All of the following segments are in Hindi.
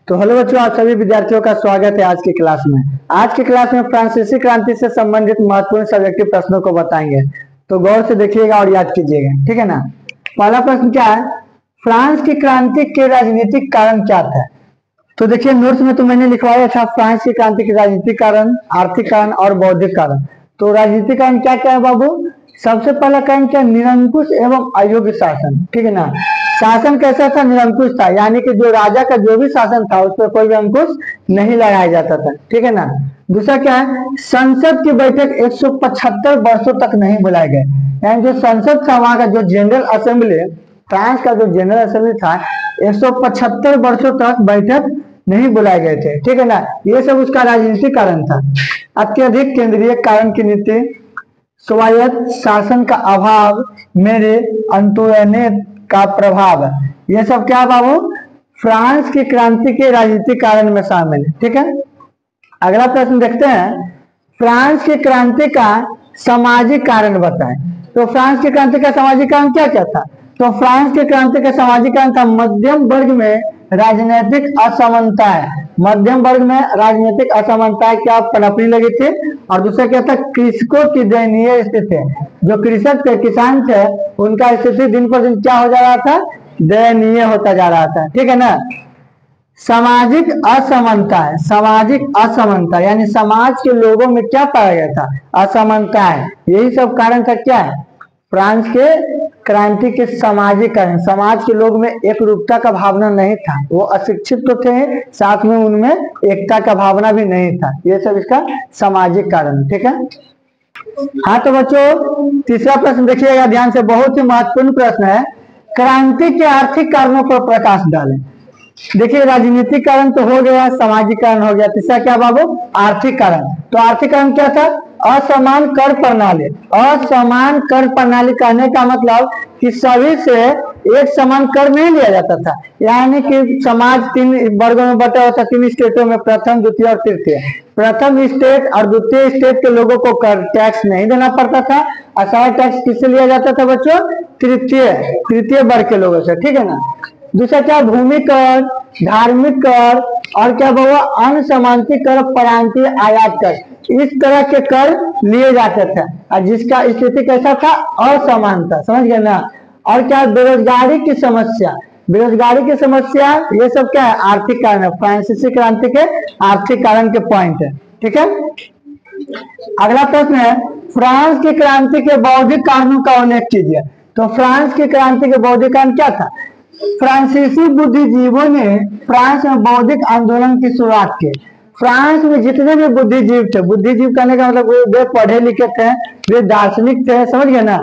तो हेलो बच्चों, आप सभी विद्यार्थियों का स्वागत है आज की क्लास में। आज की क्लास में फ्रांसीसी क्रांति से संबंधित महत्वपूर्ण सब्जेक्टिव प्रश्नों को बताएंगे, तो गौर से देखिएगा और याद कीजिएगा, ठीक है ना। पहला प्रश्न क्या है, फ्रांस की क्रांति के राजनीतिक कारण क्या था। तो देखिए नोट्स में तो मैंने लिखवाया था फ्रांस की क्रांति के राजनीतिक कारण, आर्थिक कारण और बौद्धिक कारण। तो राजनीतिक कारण क्या क्या है बाबू। सबसे पहला कारण क्या, निरंकुश एवं अयोग्य शासन, ठीक है ना। शासन कैसा था, निरंकुश था, यानी कि जो राजा का जो भी शासन था उस पर कोई भी अंकुश नहीं लगाया जाता था, ठीक है ना। दूसरा क्या है, संसद की बैठक 175 वर्षों तक नहीं बुलाए गए, यानी जो संसद था वहां का जो जनरल असेंबली, फ्रांस का जो जनरल असेंबली था 175 वर्षों तक बैठक नहीं बुलाए गए थे, ठीक है ना। ये सब उसका राजनीतिक कारण था। अत्यधिक केंद्रीय कारण की नीति, स्वायत्त शासन का अभाव, मेरे अंतोनेट का प्रभाव, ये सब क्या बाबू फ्रांस की क्रांति के राजनीतिक कारण में शामिल है, ठीक है। अगला प्रश्न देखते हैं, फ्रांस की क्रांति का सामाजिक कारण बताएं। तो फ्रांस की क्रांति का सामाजिक कारण क्या क्या था। तो फ्रांस की क्रांति का सामाजिक कारण था मध्यम वर्ग में राजनीतिक असमानता है, मध्यम वर्ग में राजनीतिक असमानता क्या पनपने लगी थी। और दूसरा क्या था, कृषकों की दयनीय स्थिति, जो कृषक थे, किसान थे, उनका स्थिति दिन पर दिन क्या हो जा रहा था, दयनीय होता जा रहा था, ठीक है ना। सामाजिक असमानता है, सामाजिक असमानता यानी समाज के लोगों में क्या पाया गया था, असमानता है। यही सब कारण था क्या है, फ्रांस के क्रांति के सामाजिक कारण। समाज के लोग में एक रूपता का भावना नहीं था, वो अशिक्षित तो थे, साथ में उनमें एकता का भावना भी नहीं था। ये सब इसका सामाजिक कारण, ठीक है। हाँ तो बच्चों तीसरा प्रश्न देखिएगा ध्यान से, बहुत ही महत्वपूर्ण प्रश्न है। क्रांति के आर्थिक कारणों पर प्रकाश डालें। देखिए राजनीतिक कारण तो हो गया, सामाजिक कारण हो गया, तीसरा क्या बाबू, आर्थिक कारण। तो आर्थिक कारण क्या था, असमान कर प्रणाली। असमान कर प्रणाली कहने का मतलब कि सभी से एक समान कर नहीं लिया जाता था, यानी कि समाज तीन वर्गों में बटा हुआ था, तीन स्टेटों में, प्रथम द्वितीय और तृतीय। प्रथम स्टेट और द्वितीय स्टेट के लोगों को कर टैक्स नहीं देना पड़ता था। असहाय टैक्स किससे लिया जाता था बच्चों, तृतीय वर्ग के लोगों से, ठीक है ना। दूसरा क्या, भूमि कर, धार्मिक कर और क्या हुआ, अनसमांति कर, प्रांतीय आयात कर, इस तरह के कर लिए जाते थे। और जिसका स्थिति कैसा था, असमान था, समझ गए ना। और क्या, बेरोजगारी की समस्या, बेरोजगारी की समस्या, ये सब क्या है, आर्थिक कारण है। फ्रांसीसी क्रांति के आर्थिक कारण के पॉइंट है, ठीक है। अगला प्रश्न है, फ्रांस की क्रांति के बौद्धिक कारणों का उल्लेख कीजिए। तो फ्रांस की क्रांति के बौद्धिक कारण क्या था, फ्रांसीसी बुद्धिजीवियों ने फ्रांस में बौद्धिक आंदोलन की शुरुआत की। फ्रांस में जितने भी बुद्धिजीवी थे, बुद्धिजीव करने का मतलब वे पढ़े लिखे थे, वे दार्शनिक थे, समझ गए ना।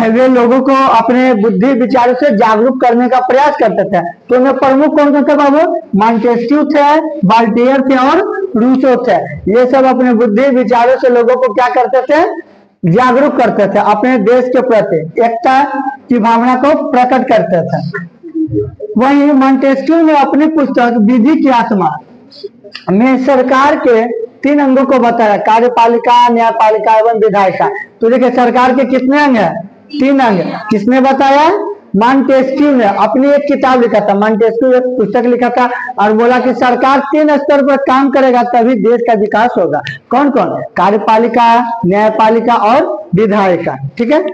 वे लोगों को अपने बुद्धि विचारों से जागरूक करने का प्रयास करते थे। तो उनमें प्रमुख कौन कौन थे बाबू, मॉन्टेस्क्यू थे, वॉल्टेयर थे और रूसो थे। ये सब अपने बुद्धि विचारों से लोगों को क्या करते थे, जागरूक करते थे, अपने देश के प्रति एकता की भावना को प्रकट करते थे। वहीं मॉन्टेस्क्यू ने अपनी पुस्तक विधि की आत्मा में सरकार के 3 अंगों को बताया, कार्यपालिका, न्यायपालिका एवं विधायिका। तो देखिए सरकार के कितने अंग है, 3 अंग। किसने बताया, मॉन्टेस्क्यू ने अपनी एक किताब लिखा था, मॉन्टेस्क्यू एक पुस्तक लिखा था और बोला कि सरकार 3 स्तर पर काम करेगा तभी देश का विकास होगा। कौन कौन, कार्यपालिका, न्यायपालिका और विधायिका, ठीक है।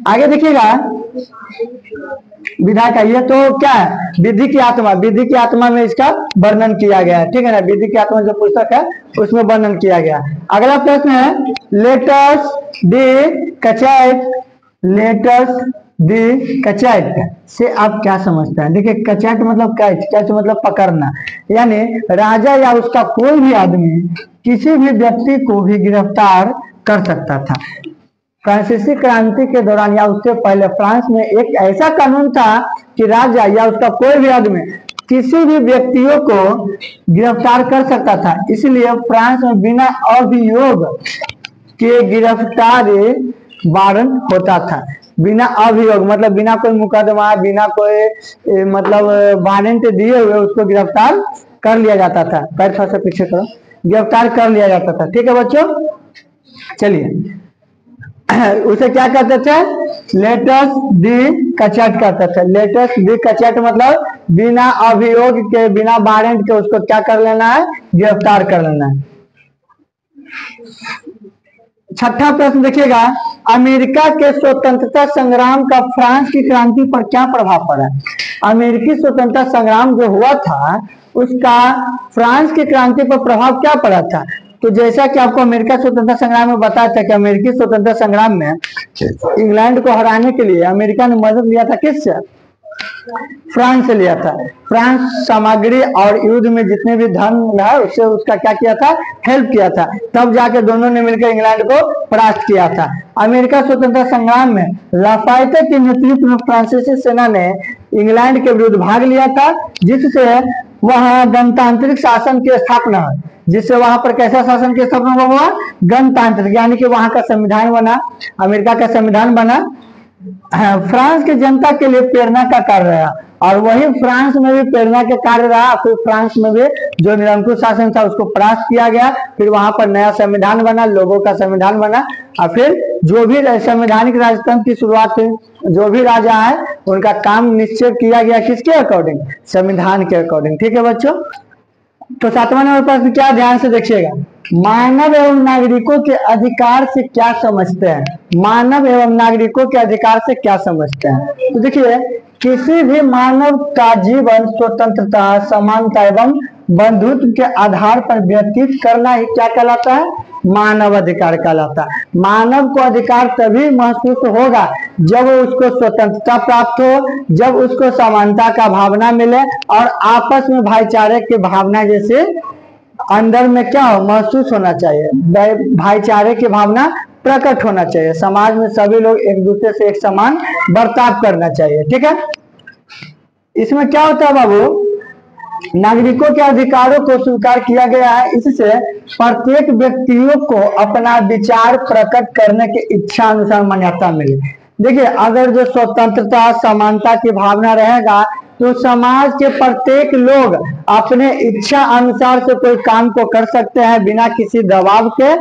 आगे देखिएगा विधायिका, ये तो क्या है, विधि की आत्मा, विधि की आत्मा में इसका वर्णन किया गया है, ठीक है ना। विधि की आत्मा जो पुस्तक है उसमें वर्णन किया गया। अगला प्रश्न है, लेटस डी कचैट, लेटस दी कचैट से आप क्या समझते हैं। देखिए कचैट मतलब कैच, कैच मतलब पकड़ना, यानी राजा या उसका कोई भी आदमी किसी भी व्यक्ति को भी गिरफ्तार कर सकता था। फ्रांसीसी क्रांति के दौरान या उससे पहले फ्रांस में एक ऐसा कानून था कि राजा या उसका कोई भी आदमी किसी भी व्यक्तियों को गिरफ्तार कर सकता था। इसलिए फ्रांस में बिना अभियोग के गिरफ्तारी वारंट होता था। बिना अभियोग मतलब बिना कोई मुकदमा, बिना कोई मतलब वारंट दिए हुए उसको गिरफ्तार कर लिया जाता था। पैर थोड़ा सा पीछे करो, गिरफ्तार कर लिया जाता था, ठीक है बच्चों। चलिए उसे क्या कहते थे, लेटस दी कचैट कहते थे। लेटस दी कचैट मतलब बिना अभियोग के, बिना वारंट के उसको क्या कर लेना है, गिरफ्तार कर लेना है। छठा प्रश्न देखिएगा, अमेरिका के स्वतंत्रता संग्राम का फ्रांस की क्रांति पर क्या प्रभाव पड़ा? अमेरिकी स्वतंत्रता संग्राम जो हुआ था उसका फ्रांस की क्रांति पर प्रभाव क्या पड़ा था? तो जैसा कि आपको अमेरिका स्वतंत्रता संग्राम में बताया था कि अमेरिकी स्वतंत्रता संग्राम में इंग्लैंड को हराने के लिए अमेरिका ने मदद लिया था, किससे? फ्रांस से लिया था। फ्रांस सामग्री और युद्ध में जितने भी धन है उससे उसका क्या किया था, हेल्प किया था, तब जाके दोनों ने मिलकर इंग्लैंड को परास्त किया था। अमेरिका स्वतंत्रता संग्राम में लाफायते के नेतृत्व में फ्रांसीसी सेना ने इंग्लैंड के विरुद्ध भाग लिया था, जिससे वहां गणतांत्रिक शासन की स्थापना हुई। जिससे वहां पर कैसा शासन की स्थापना हुआ? गणतांत्रिक, यानी कि वहां का संविधान बना, अमेरिका का संविधान बना। फ्रांस की जनता के लिए प्रेरणा का कार्य रहा, और वही फ्रांस में भी प्रेरणा के कार्य रहा। फिर फ्रांस में भी जो निरंकुश शासन था उसको परास्त किया गया, फिर वहां पर नया संविधान बना, लोगों का संविधान बना, और फिर जो भी संवैधानिक राजतंत्र की शुरुआत हुई, जो भी राजा है उनका काम निश्चय किया गया किसके अकॉर्डिंग? संविधान के अकॉर्डिंग। ठीक है बच्चों, तो 7वां नंबर पर क्या, ध्यान से देखिएगा, मानव एवं नागरिकों के अधिकार से क्या समझते हैं? मानव एवं नागरिकों के अधिकार से क्या समझते हैं? तो देखिए, किसी भी मानव का जीवन स्वतंत्रता, समानता एवं बंधुत्व के आधार पर व्यतीत करना ही क्या कहलाता है? मानव अधिकार कहलाता है। मानव को अधिकार तभी महसूस होगा जब उसको स्वतंत्रता प्राप्त हो, जब उसको समानता का भावना मिले, और आपस में भाईचारे की भावना जैसे अंदर में क्या हो, महसूस होना चाहिए, भाईचारे की भावना प्रकट होना चाहिए। समाज में सभी लोग एक दूसरे से एक समान बर्ताव करना चाहिए। ठीक है, इसमें क्या होता है बाबू, नागरिकों के अधिकारों को स्वीकार किया गया है। इससे प्रत्येक व्यक्तियों को अपना विचार प्रकट करने की इच्छा अनुसार मान्यता मिले। देखिए, अगर जो स्वतंत्रता, समानता की भावना रहेगा तो समाज के प्रत्येक लोग अपने इच्छा अनुसार से कोई काम को कर सकते हैं बिना किसी दबाव के,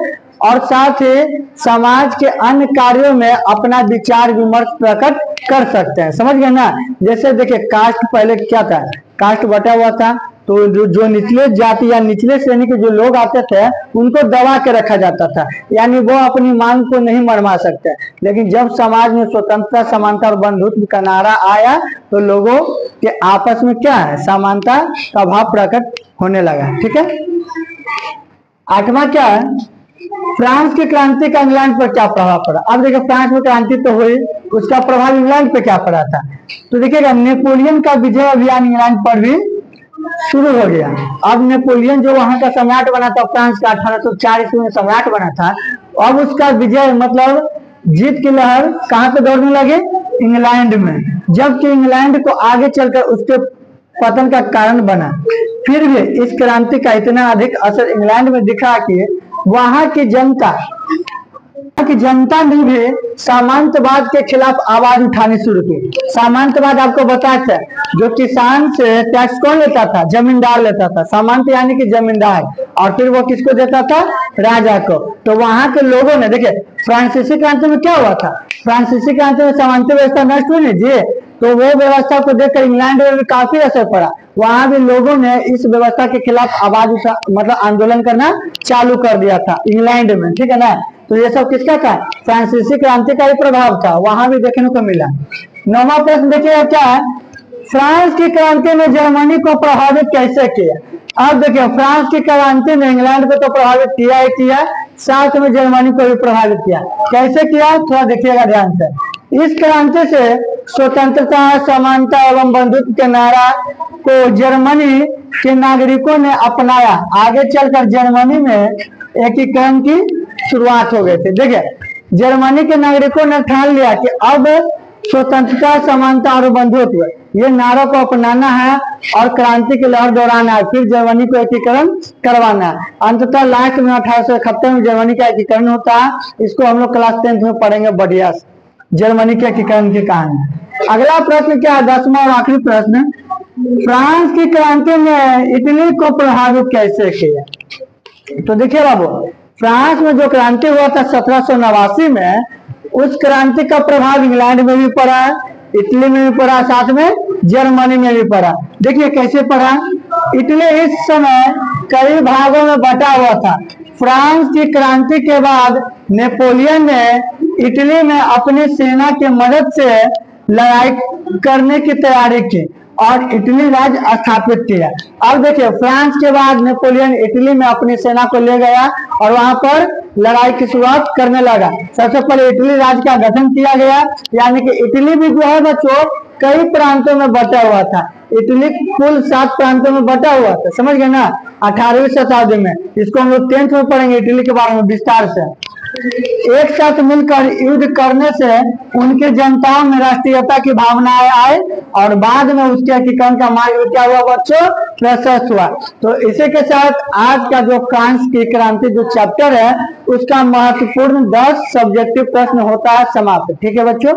और साथ ही समाज के अन्य कार्यों में अपना विचार विमर्श प्रकट कर सकते हैं। समझ गए ना? जैसे देखिए, कास्ट पहले क्या था, कास्ट बटा हुआ था, तो जो निचले जाति या निचले श्रेणी के जो लोग आते थे उनको दबा के रखा जाता था, यानी वो अपनी मांग को नहीं मनवा सकते। लेकिन जब समाज में स्वतंत्रता, समानता और बंधुत्व का नारा आया तो लोगों के आपस में क्या है, समानता का भाव प्रकट होने लगा। ठीक है, 8वां क्या है, फ्रांस की क्रांति का इंग्लैंड पर क्या प्रभाव पड़ा? अब देखिए, फ्रांस में क्रांति तो हुई, उसका प्रभाव इंग्लैंड पे क्या पड़ा था? तो देखिएगा, नेपोलियन का विजय अभियान इंग्लैंड पर भी शुरू हो गया। अब नेपोलियन जो वहां का सम्राट बना था, फ्रांस का 1804 ईस्वी में सम्राट बना था, अब उसका विजय मतलब जीत की लहर कहां पे दौड़ने लगे? इंग्लैंड में। जबकि इंग्लैंड को आगे चलकर उसके पतन का कारण बना। फिर भी इस क्रांति का इतना अधिक असर इंग्लैंड में दिखा कि वहां की जनता ने भी सामंतवाद के खिलाफ आवाज उठानी शुरू की। सामंतवाद आपको बताया था, जो किसान से टैक्स कौन लेता था? जमींदार लेता था। सामंत यानी कि जमींदार, और फिर वो किसको देता था? राजा को। तो वहां के लोगों ने, देखिए, फ्रांसीसी क्रांति में क्या हुआ था? फ्रांसीसी क्रांति में सामंती व्यवस्था नष्ट हुई नहीं जी, तो वो व्यवस्था को देखकर इंग्लैंड में भी काफी असर पड़ा। वहां भी लोगों ने इस व्यवस्था के खिलाफ आवाज मतलब आंदोलन करना चालू कर दिया था इंग्लैंड में। ठीक है ना? तो ये सब किसका था? फ्रांसीसी क्रांति का ही प्रभाव था, वहां भी देखने को मिला। 9वां प्रश्न देखिए क्या है, फ्रांस की क्रांति ने जर्मनी को प्रभावित कैसे किया? अब देखिए, फ्रांस की क्रांति ने इंग्लैंड को तो प्रभावित किया ही किया, साथ में जर्मनी को भी प्रभावित किया। कैसे किया? थोड़ा देखिएगा ध्यान से। इस क्रांति से स्वतंत्रता, समानता एवं बंधुत्व के नारा को जर्मनी के नागरिकों ने अपनाया। आगे चलकर जर्मनी में एकीकरण की शुरुआत हो गई थी। देखिए, जर्मनी के नागरिकों ने ठान लिया कि अब स्वतंत्रता, समानता और बंधुत्व ये नारों को अपनाना है और क्रांति की लहर दौड़ाना है, फिर जर्मनी को एकीकरण करवाना है। अंततः लास्ट में 1871 में जर्मनी का एकीकरण होता है। इसको हम लोग क्लास 10th में पढ़ेंगे बढ़िया से, जर्मनी के एकीकरण की कहानी। अगला प्रश्न क्या है, 10वां और आखिरी प्रश्न, फ्रांस की क्रांति ने इटली को प्रभावित कैसे किया? तो देखिए बाबू, फ्रांस में जो क्रांति हुआ था 1789 में, उस क्रांति का प्रभाव इंग्लैंड में भी पड़ा है, इटली में भी पड़ा, साथ में जर्मनी में भी पड़ा। देखिए कैसे पड़ा। इटली इस समय कई भागों में बटा हुआ था। फ्रांस की क्रांति के बाद नेपोलियन ने इटली में अपनी सेना की मदद से लड़ाई करने की तैयारी की और इटली राज्य स्थापित किया। अब देखिए फ्रांस के बाद नेपोलियन इटली में अपनी सेना को ले गया और वहां पर लड़ाई की शुरुआत करने लगा। सबसे पहले इटली राज्य का गठन किया गया, यानी कि इटली भी जो है बच्चों कई प्रांतों में बटा हुआ था। इटली कुल 7 प्रांतों में बटा हुआ था, समझ गए ना, 18वीं शताब्दी में। इसको हम लोग 10th में पढ़ेंगे इटली के बारे में विस्तार से। एक साथ मिलकर युद्ध करने से उनकी जनताओं में राष्ट्रीयता की भावनाएं आए और बाद में उसके एकीकरण का मार्ग क्या हुआ बच्चों, प्रशस्त हुआ। तो इसी के साथ आज का जो फ्रांस की क्रांति जो चैप्टर है उसका महत्वपूर्ण 10 सब्जेक्टिव प्रश्न होता है समाप्त। ठीक है बच्चों।